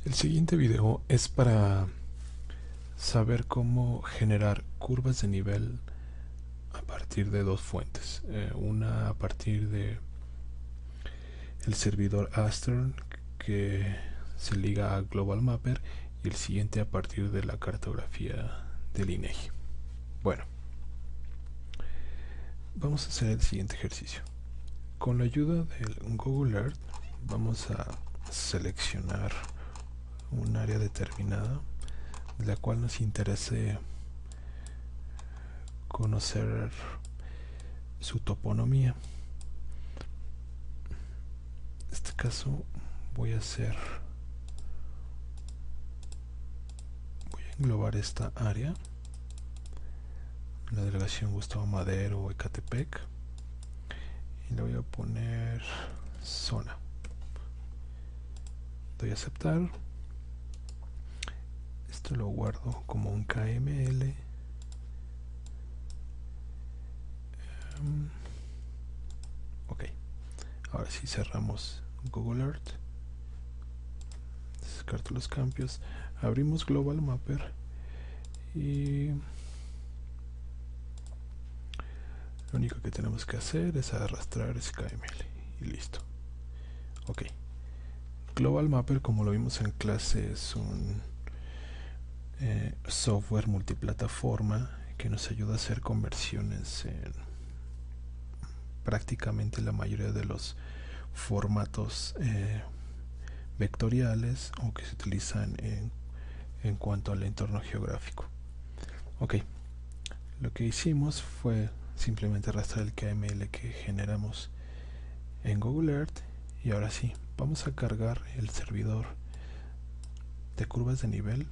El siguiente video es para saber cómo generar curvas de nivel a partir de dos fuentes. Una a partir de el servidor Aster que se liga a Global Mapper y el siguiente a partir de la cartografía del INEGI. Bueno, vamos a hacer el siguiente ejercicio. Con la ayuda del Google Earth vamos a seleccionar un área determinada de la cual nos interese conocer su toponomía. En este caso voy a englobar esta área, la delegación Gustavo Madero o Ecatepec, y le voy a poner zona. Doy a aceptar. Esto lo guardo como un KML. Ok, ahora sí cerramos Google Earth, descarto los cambios, abrimos Global Mapper y lo único que tenemos que hacer es arrastrar ese KML y listo. Ok, Global Mapper, como lo vimos en clase, es un software multiplataforma que nos ayuda a hacer conversiones en prácticamente la mayoría de los formatos vectoriales o que se utilizan en cuanto al entorno geográfico. Ok, lo que hicimos fue simplemente arrastrar el KML que generamos en Google Earth y ahora sí, vamos a cargar el servidor de curvas de nivel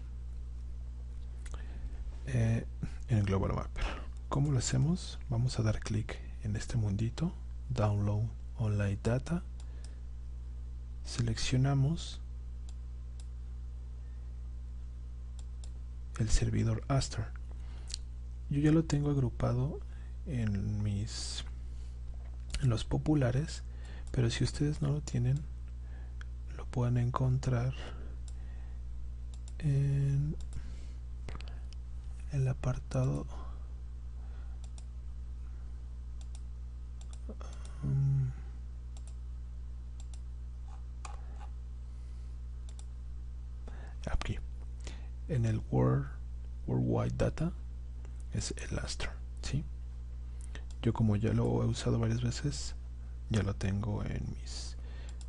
en el Global Mapper. ¿Cómo lo hacemos? Vamos a dar clic en este mundito, Download Online Data, seleccionamos el servidor Aster. Yo ya lo tengo agrupado en los populares, pero si ustedes no lo tienen, lo pueden encontrar en el apartado aquí en el Worldwide Data es el Aster, ¿sí? Yo, como ya lo he usado varias veces, ya lo tengo en mis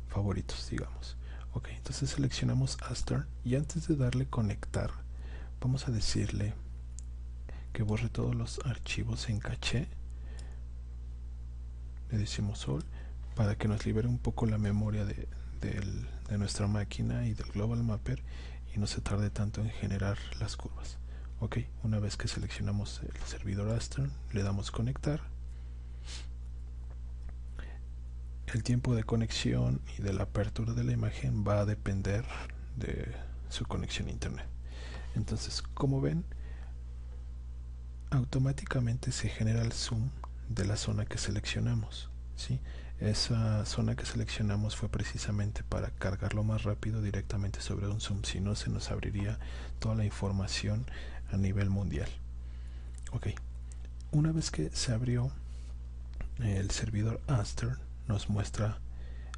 favoritos, digamos. Ok, entonces seleccionamos Aster y antes de darle conectar vamos a decirle que borre todos los archivos en caché. Le decimos all para que nos libere un poco la memoria de nuestra máquina y del Global Mapper y no se tarde tanto en generar las curvas. Ok, una vez que seleccionamos el servidor Aster, le damos conectar. El tiempo de conexión y de la apertura de la imagen va a depender de su conexión a internet. Entonces, como ven, automáticamente se genera el zoom de la zona que seleccionamos, ¿sí? Esa zona que seleccionamos fue precisamente para cargarlo más rápido directamente sobre un zoom, si no se nos abriría toda la información a nivel mundial. Ok, una vez que se abrió el servidor Aster, nos muestra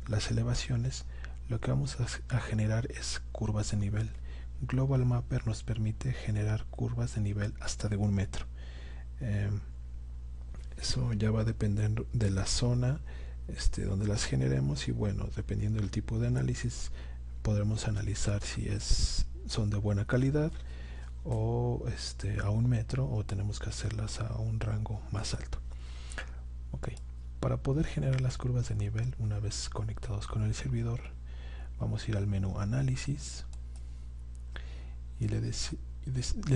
las elevaciones. Lo que vamos a generar es curvas de nivel. Global Mapper nos permite generar curvas de nivel hasta de 1 metro. Eso ya va a depender de la zona donde las generemos y bueno, dependiendo del tipo de análisis podremos analizar si son de buena calidad o a 1 metro o tenemos que hacerlas a un rango más alto. Ok, para poder generar las curvas de nivel una vez conectados con el servidor, vamos a ir al menú análisis y le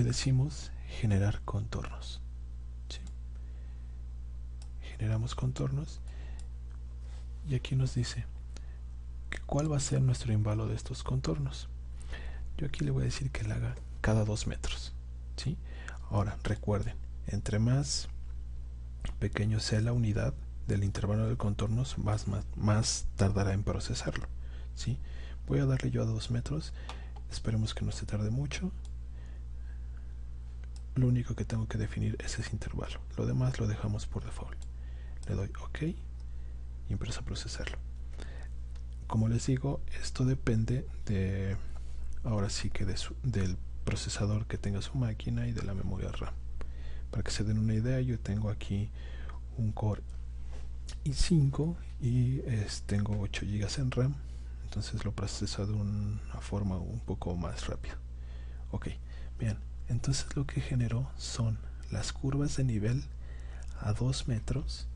decimos generar contornos. ¿Sí? Generamos contornos y aquí nos dice cuál va a ser nuestro invalo de estos contornos. Yo aquí le voy a decir que la haga cada 2 metros, ¿sí? Ahora recuerden, entre más pequeño sea la unidad del intervalo de contornos, más tardará en procesarlo, ¿sí? Voy a darle yo a 2 metros Esperemos que no se tarde mucho. Lo único que tengo que definir es ese intervalo. Lo demás lo dejamos por default. Le doy OK y empiezo a procesarlo. Como les digo, esto depende de, ahora sí que del procesador que tenga su máquina y de la memoria RAM. Para que se den una idea, yo tengo aquí un Core i5 y tengo 8 GB en RAM, entonces lo proceso de una forma un poco más rápida. Ok, bien, entonces lo que generó son las curvas de nivel a 2 metros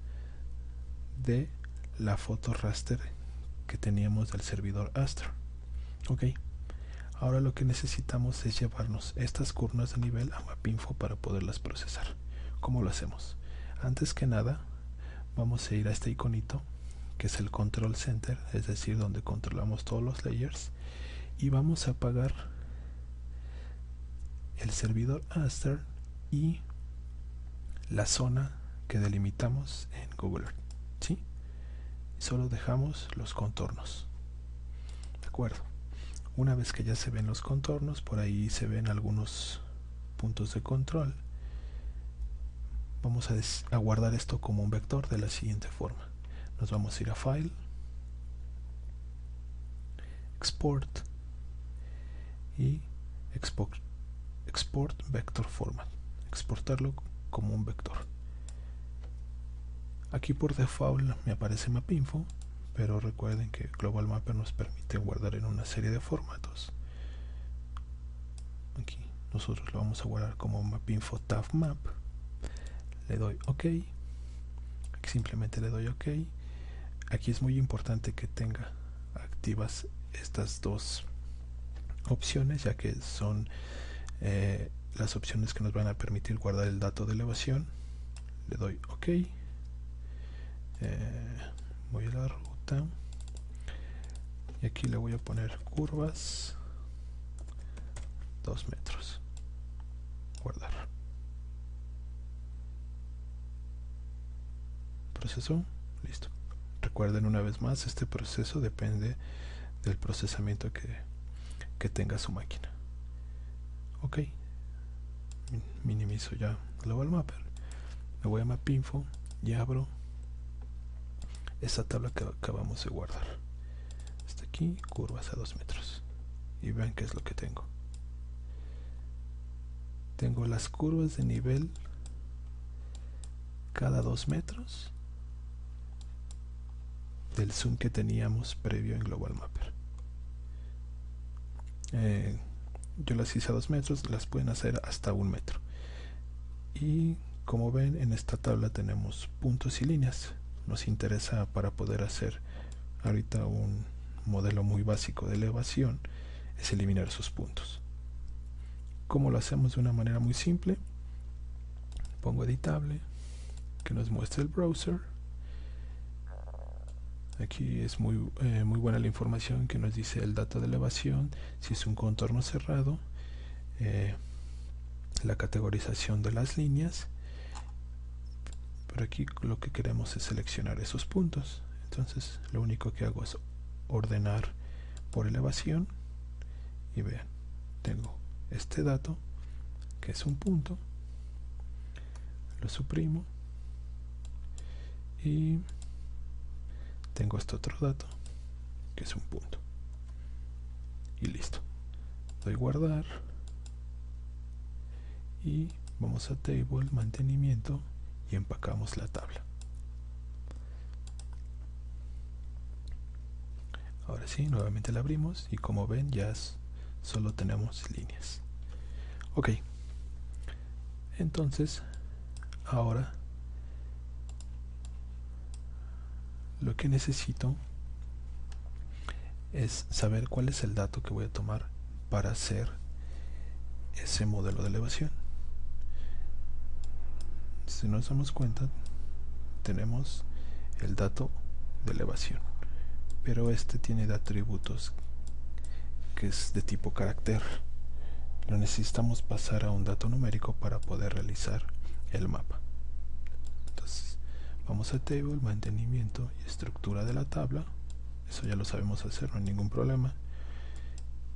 de la foto raster que teníamos del servidor Astra. Ok, ahora lo que necesitamos es llevarnos estas curvas de nivel a Mapinfo para poderlas procesar. ¿Cómo lo hacemos? Antes que nada, vamos a ir a este iconito que es el Control Center, es decir, donde controlamos todos los layers, y vamos a apagar el servidor Aster y la zona que delimitamos en Google Earth, ¿sí? Solo dejamos los contornos, ¿de acuerdo? Una vez que ya se ven los contornos, por ahí se ven algunos puntos de control, vamos a guardar esto como un vector de la siguiente forma. Nos vamos a ir a File, Export y Export Vector Format. Exportarlo como un vector. Aquí por default me aparece Mapinfo, pero recuerden que Global Mapper nos permite guardar en una serie de formatos. Aquí nosotros lo vamos a guardar como Mapinfo Tab Map. Le doy OK. Aquí simplemente le doy OK. Aquí es muy importante que tenga activas estas dos opciones, ya que son las opciones que nos van a permitir guardar el dato de elevación. Le doy OK. Voy a la ruta y aquí le voy a poner curvas 2 metros. Guardar. Proceso. Listo. Recuerden una vez más, este proceso depende del procesamiento que tenga su máquina. Ok. Minimizo ya Global Mapper. Me voy a Mapinfo y abro esta tabla que acabamos de guardar. Hasta aquí, curvas a 2 metros. Y vean qué es lo que tengo. Tengo las curvas de nivel cada 2 metros del zoom que teníamos previo en Global Mapper. Yo las hice a 2 metros, las pueden hacer hasta 1 metro. Y como ven, en esta tabla tenemos puntos y líneas. Nos interesa, para poder hacer ahorita un modelo muy básico de elevación, es eliminar esos puntos. ¿Cómo lo hacemos? De una manera muy simple. Pongo editable, que nos muestre el browser. Aquí es muy buena la información que nos dice el dato de elevación, si es un contorno cerrado, la categorización de las líneas. Pero aquí lo que queremos es seleccionar esos puntos. Entonces lo único que hago es ordenar por elevación y vean, tengo este dato que es un punto, lo suprimo y tengo este otro dato que es un punto y listo. Doy guardar y vamos a table, mantenimiento, y empacamos la tabla. Ahora sí, nuevamente la abrimos y como ven ya solo tenemos líneas. Ok, entonces ahora lo que necesito es saber cuál es el dato que voy a tomar para hacer ese modelo de elevación. Si nos damos cuenta, tenemos el dato de elevación, pero este tiene de atributos que es de tipo carácter. Lo necesitamos pasar a un dato numérico para poder realizar el mapa. Entonces vamos a table, mantenimiento y estructura de la tabla. Eso ya lo sabemos hacer, no hay ningún problema.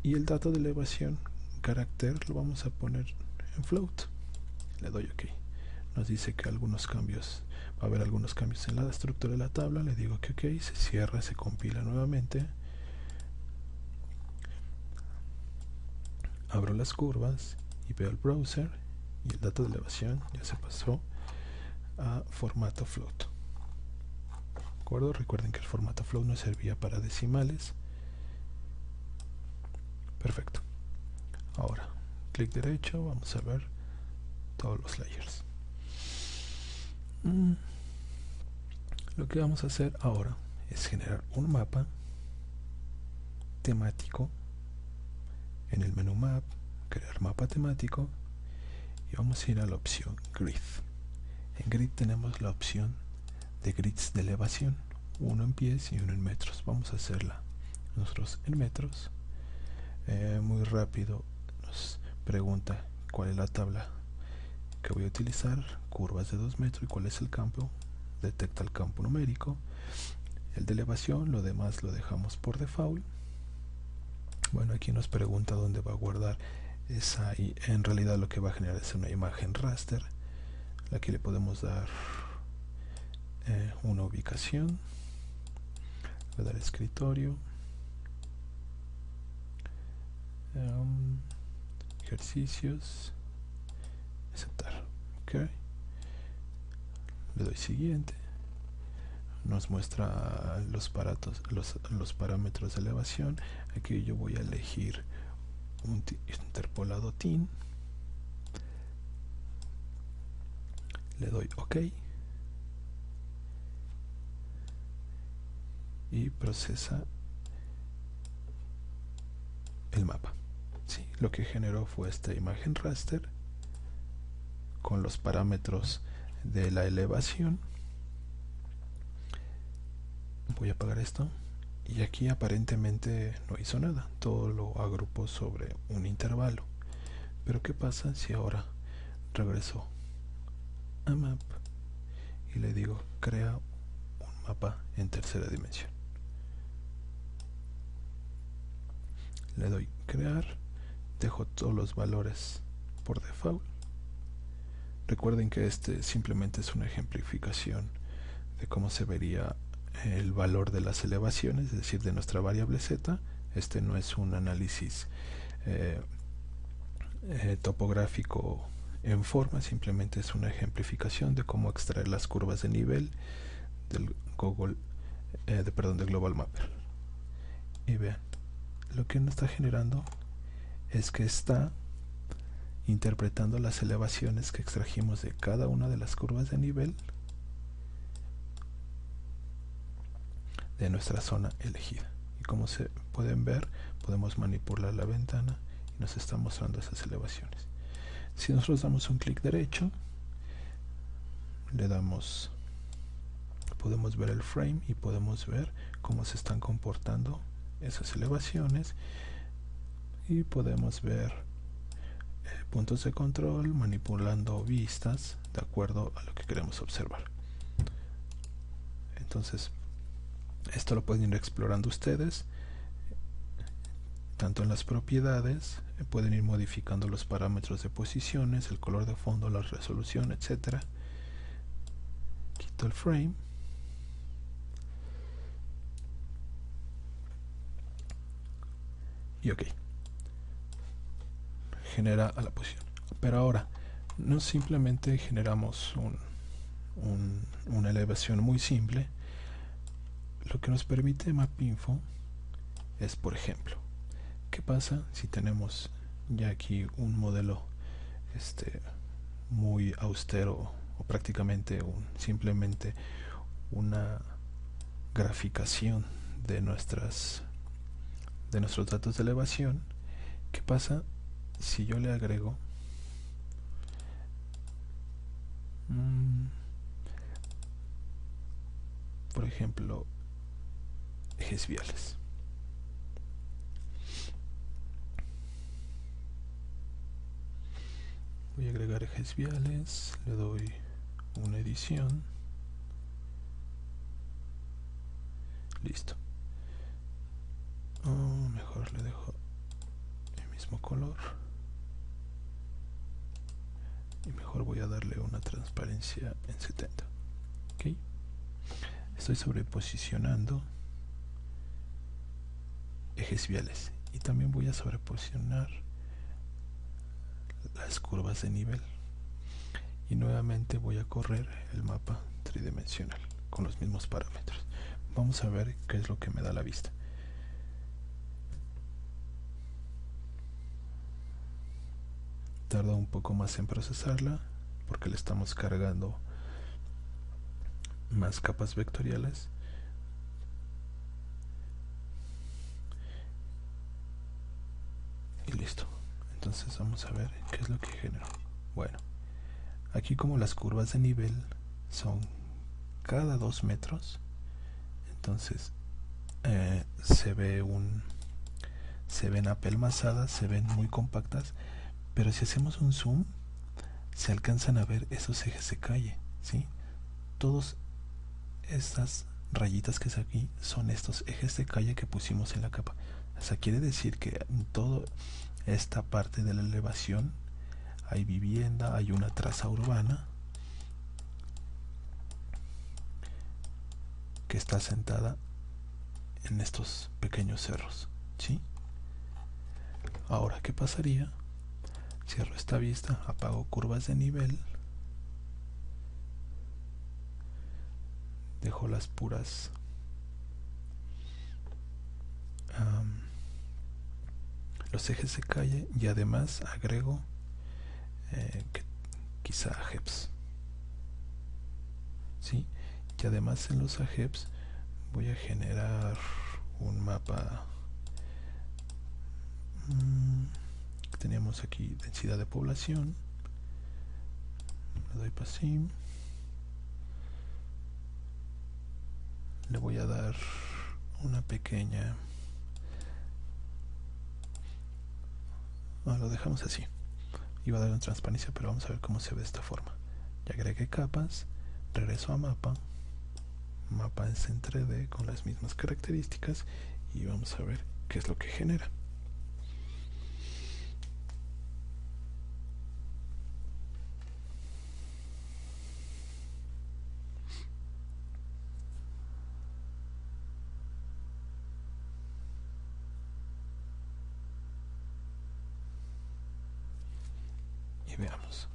y el dato de elevación carácter lo vamos a poner en float. Le doy OK. Nos dice que algunos cambios, va a haber algunos cambios en la estructura de la tabla. Le digo que OK, se cierra, se compila nuevamente. Abro las curvas y veo el browser y el dato de elevación ya se pasó a formato float. ¿De acuerdo? Recuerden que el formato float no servía para decimales. Perfecto. Ahora, clic derecho, vamos a ver todos los layers. Lo que vamos a hacer ahora es generar un mapa temático. En el menú Map, crear mapa temático, y vamos a ir a la opción Grid. En Grid tenemos la opción de grids de elevación, uno en pies y uno en metros. Vamos a hacerla nosotros en metros. Muy rápido nos pregunta cuál es la tabla que voy a utilizar, curvas de 2 metros, y cuál es el campo. Detecta el campo numérico. El de elevación, lo demás lo dejamos por default. Bueno, aquí nos pregunta dónde va a guardar esa, y en realidad lo que va a generar es una imagen raster. Aquí le podemos dar una ubicación. Voy a dar escritorio, ejercicios, aceptar. OK. Le doy siguiente. Nos muestra los parámetros de elevación. Aquí yo voy a elegir un interpolado TIN. Le doy OK y procesa el mapa. Sí, lo que generó fue esta imagen raster con los parámetros de la elevación. Voy a apagar esto, y aquí aparentemente no hizo nada, todo lo agrupó sobre un intervalo. Pero ¿qué pasa si ahora regreso a Map y le digo crea un mapa en tercera dimensión? Le doy crear, dejo todos los valores por default. Recuerden que este simplemente es una ejemplificación de cómo se vería el valor de las elevaciones, es decir, de nuestra variable z. Este no es un análisis topográfico en forma, simplemente es una ejemplificación de cómo extraer las curvas de nivel del del Global Mapper. Y vean, lo que nos está generando es que está interpretando las elevaciones que extrajimos de cada una de las curvas de nivel de nuestra zona elegida. Y como se pueden ver, podemos manipular la ventana y nos está mostrando esas elevaciones. Si nosotros damos un clic derecho, le damos, podemos ver el frame y podemos ver cómo se están comportando esas elevaciones, y podemos ver puntos de control manipulando vistas de acuerdo a lo que queremos observar. Entonces, esto lo pueden ir explorando ustedes, tanto en las propiedades, pueden ir modificando los parámetros de posiciones, el color de fondo, la resolución, etc. Quito el frame. Y OK. Genera a la posición. Pero ahora, no simplemente generamos una elevación muy simple. Lo que nos permite MapInfo es, por ejemplo, ¿qué pasa si tenemos ya aquí un modelo muy austero, o prácticamente simplemente una graficación de nuestros datos de elevación? ¿Qué pasa si yo le agrego por ejemplo ejes viales? Voy a agregar ejes viales, le doy una edición, listo. Mejor le dejo mismo color. Y mejor voy a darle una transparencia en 70. ¿Ok? Estoy sobreposicionando ejes viales. Y también voy a sobreposicionar las curvas de nivel. Y nuevamente voy a correr el mapa tridimensional con los mismos parámetros. Vamos a ver qué es lo que me da la vista. Tarda un poco más en procesarla porque le estamos cargando más capas vectoriales. Y listo. Entonces vamos a ver qué es lo que generó. Bueno, aquí como las curvas de nivel son cada 2 metros, entonces se ven apelmazadas, se ven muy compactas, pero si hacemos un zoom se alcanzan a ver esos ejes de calle, ¿sí? Todas estas rayitas que es aquí son estos ejes de calle que pusimos en la capa. O sea, quiere decir que en toda esta parte de la elevación hay vivienda, hay una traza urbana que está asentada en estos pequeños cerros, ¿sí? Ahora, ¿qué pasaría? Cierro esta vista, apago curvas de nivel, dejo las puras los ejes de calle y además agrego quizá AGEPs, ¿sí? Y además en los AGEPs voy a generar un mapa. Teníamos aquí densidad de población, le doy para sí, le voy a dar una pequeña, lo dejamos así, iba a dar una transparencia, pero vamos a ver cómo se ve de esta forma. Ya agregué capas, regreso a mapa en 3D con las mismas características y vamos a ver qué es lo que genera. Y veamos.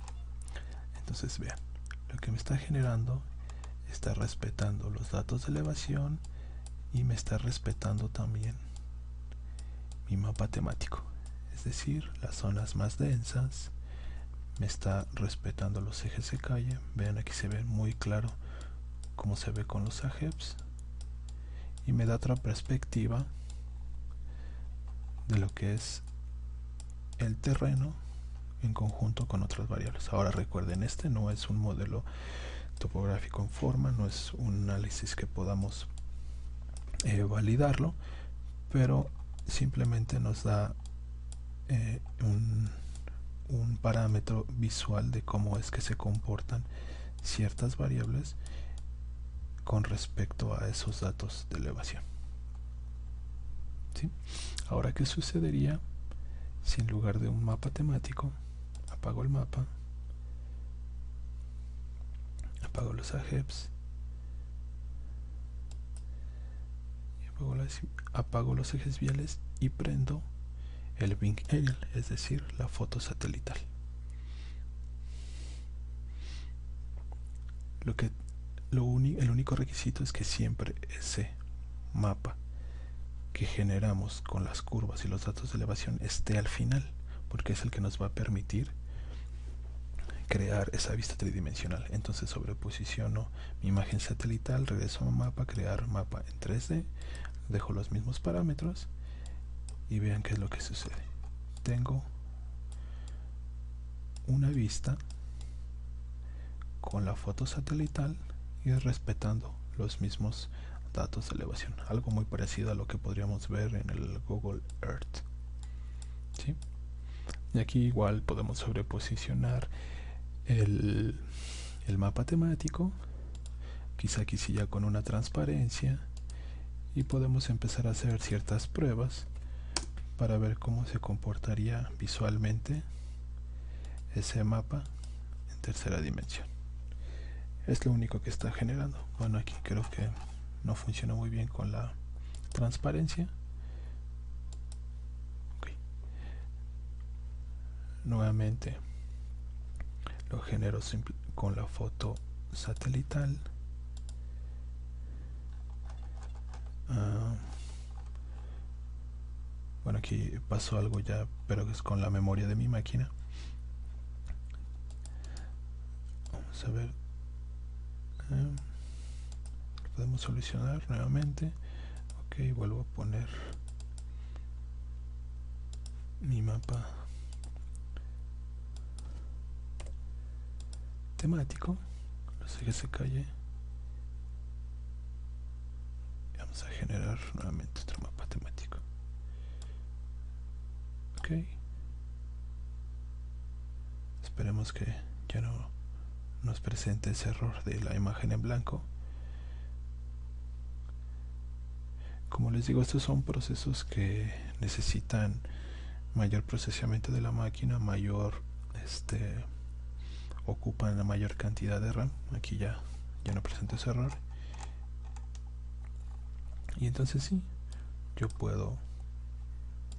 Entonces vean, lo que me está generando está respetando los datos de elevación y me está respetando también mi mapa temático, es decir, las zonas más densas. Me está respetando los ejes de calle. Vean, aquí se ve muy claro cómo se ve con los AGEPs y me da otra perspectiva de lo que es el terreno en conjunto con otras variables. Ahora recuerden, este no es un modelo topográfico en forma, no es un análisis que podamos validarlo, pero simplemente nos da un parámetro visual de cómo es que se comportan ciertas variables con respecto a esos datos de elevación, ¿sí? Ahora, ¿qué sucedería si en lugar de un mapa temático apago el mapa, apago los AGEPs, apago los ejes viales y prendo el Bing Aerial, es decir, la foto satelital? El único requisito es que siempre ese mapa que generamos con las curvas y los datos de elevación esté al final, porque es el que nos va a permitir crear esa vista tridimensional. Entonces sobreposiciono mi imagen satelital, regreso a mapa, crear mapa en 3D, dejo los mismos parámetros y vean qué es lo que sucede. Tengo una vista con la foto satelital y respetando los mismos datos de elevación, algo muy parecido a lo que podríamos ver en el Google Earth, ¿sí? Y aquí igual podemos sobreposicionar el mapa temático, quizá aquí sí ya con una transparencia, y podemos empezar a hacer ciertas pruebas para ver cómo se comportaría visualmente ese mapa en tercera dimensión. Es lo único que está generando. Bueno, aquí creo que no funciona muy bien con la transparencia. Okay. Nuevamente lo genero con la foto satelital. Bueno, aquí pasó algo ya, pero es con la memoria de mi máquina. Vamos a ver. Podemos solucionar nuevamente. Ok, vuelvo a poner mi mapa temático. No sé que se calle. Vamos a generar nuevamente otro mapa temático. Ok. Esperemos que ya no nos presente ese error de la imagen en blanco. Como les digo, estos son procesos que necesitan mayor procesamiento de la máquina, ocupan la mayor cantidad de RAM. Aquí ya no presento ese error. Y entonces sí, yo puedo,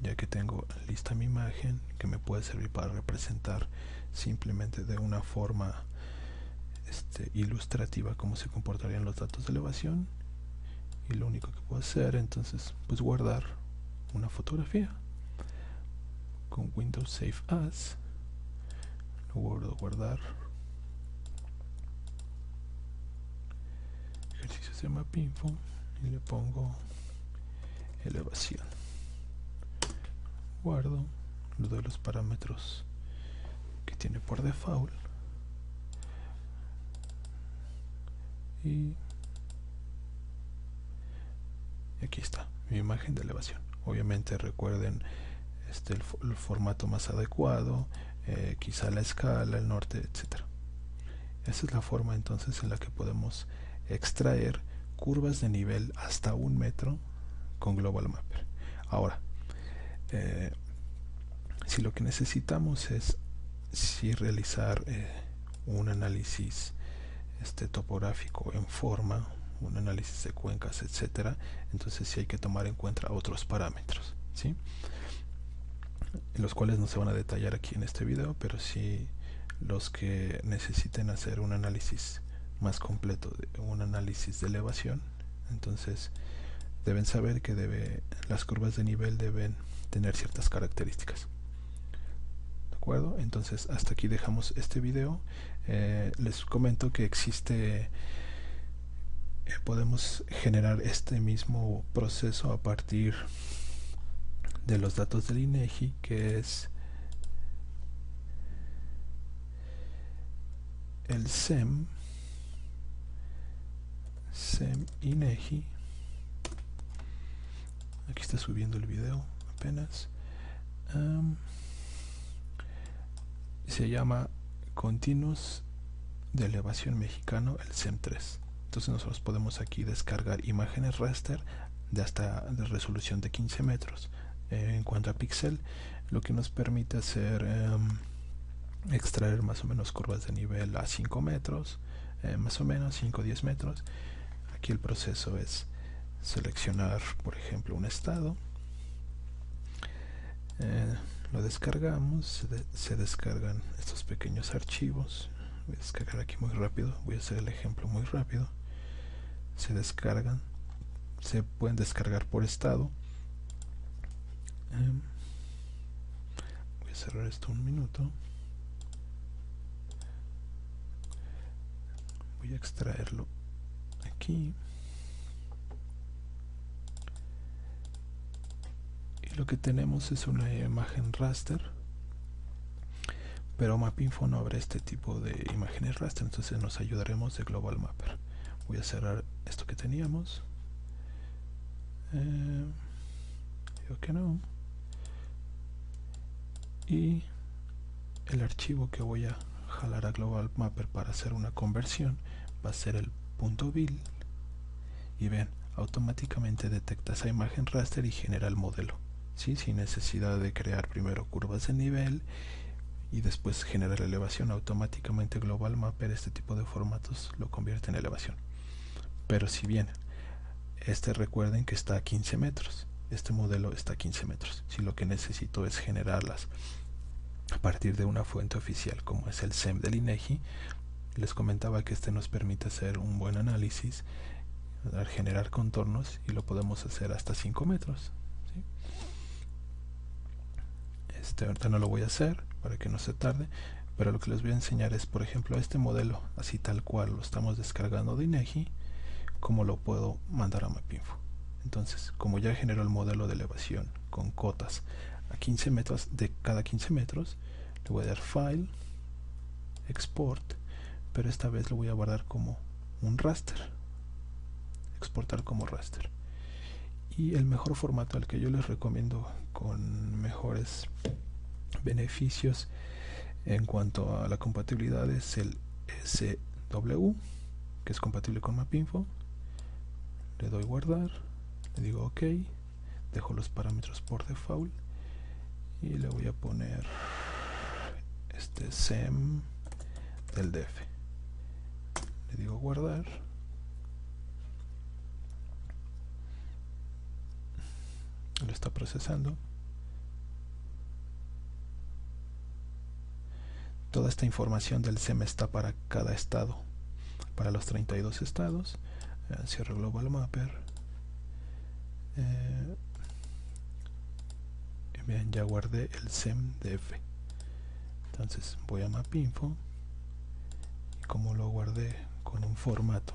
ya que tengo lista mi imagen, que me puede servir para representar simplemente de una forma ilustrativa cómo se comportarían los datos de elevación, y lo único que puedo hacer entonces pues guardar una fotografía con Windows Save As. Lo vuelvo a guardar, ejercicios de Mapinfo, y le pongo elevación. Guardo, le doy los parámetros que tiene por default y aquí está mi imagen de elevación. Obviamente recuerden el formato más adecuado, quizá la escala, el norte, etcétera. Esa es la forma entonces en la que podemos extraer curvas de nivel hasta 1 metro con Global Mapper. Ahora, si lo que necesitamos es realizar un análisis topográfico en forma, un análisis de cuencas, etcétera, entonces sí hay que tomar en cuenta otros parámetros, ¿sí? Los cuales no se van a detallar aquí en este video, pero sí los que necesiten hacer un análisis más completo, un análisis de elevación, entonces deben saber que las curvas de nivel deben tener ciertas características. ¿De acuerdo? Entonces hasta aquí dejamos este video. Les comento que podemos generar este mismo proceso a partir de los datos del INEGI, que es el SEM INEGI. Aquí está subiendo el video apenas. Se llama Continuos de Elevación Mexicano, el SEM3. Entonces nosotros podemos aquí descargar imágenes raster de resolución de 15 metros. En cuanto a píxel, lo que nos permite hacer extraer más o menos curvas de nivel a 5 metros, más o menos 5 o 10 metros. Aquí el proceso es seleccionar, por ejemplo, un estado, lo descargamos, se descargan estos pequeños archivos. Voy a descargar aquí muy rápido, voy a hacer el ejemplo muy rápido. Se descargan, se pueden descargar por estado. Voy a cerrar esto un minuto. Voy a extraerlo aquí. Y lo que tenemos es una imagen raster, pero Mapinfo no abre este tipo de imágenes raster, entonces nos ayudaremos de Global Mapper. Voy a cerrar esto que teníamos. Digo que no. Y el archivo que voy a jalar a Global Mapper para hacer una conversión va a ser el .bil, y ven, automáticamente detecta esa imagen raster y genera el modelo. ¿sí? Sin necesidad de crear primero curvas de nivel y después generar elevación. Automáticamente Global Mapper este tipo de formatos lo convierte en elevación. Pero si bien recuerden que está a 15 metros, este modelo está a 15 metros. Si lo que necesito es generarlas a partir de una fuente oficial como es el SEM del INEGI, les comentaba que nos permite hacer un buen análisis al generar contornos y lo podemos hacer hasta 5 metros, ¿sí? Ahorita no lo voy a hacer para que no se tarde, pero lo que les voy a enseñar es, por ejemplo, este modelo así tal cual lo estamos descargando de INEGI, cómo lo puedo mandar a Mapinfo. Entonces, como ya generó el modelo de elevación con cotas a 15 metros, de cada 15 metros, le voy a dar File, Export, pero esta vez lo voy a guardar como un raster, exportar como raster. Y el mejor formato al que yo les recomiendo con mejores beneficios en cuanto a la compatibilidad es el SW, que es compatible con Mapinfo. Le doy guardar, le digo OK, dejo los parámetros por default y le voy a poner SEM del DF. Le digo guardar. Lo está procesando. Toda esta información del SEM está para cada estado, para los 32 estados. Cierro Global Mapper. Bien, ya guardé el SEM DF. Entonces voy a Mapinfo y como lo guardé con un formato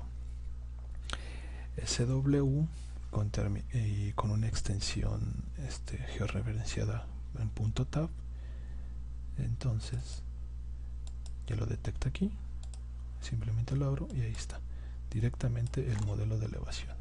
SW y con una extensión georreferenciada en .tab, entonces ya lo detecta aquí, simplemente lo abro y ahí está directamente el modelo de elevación.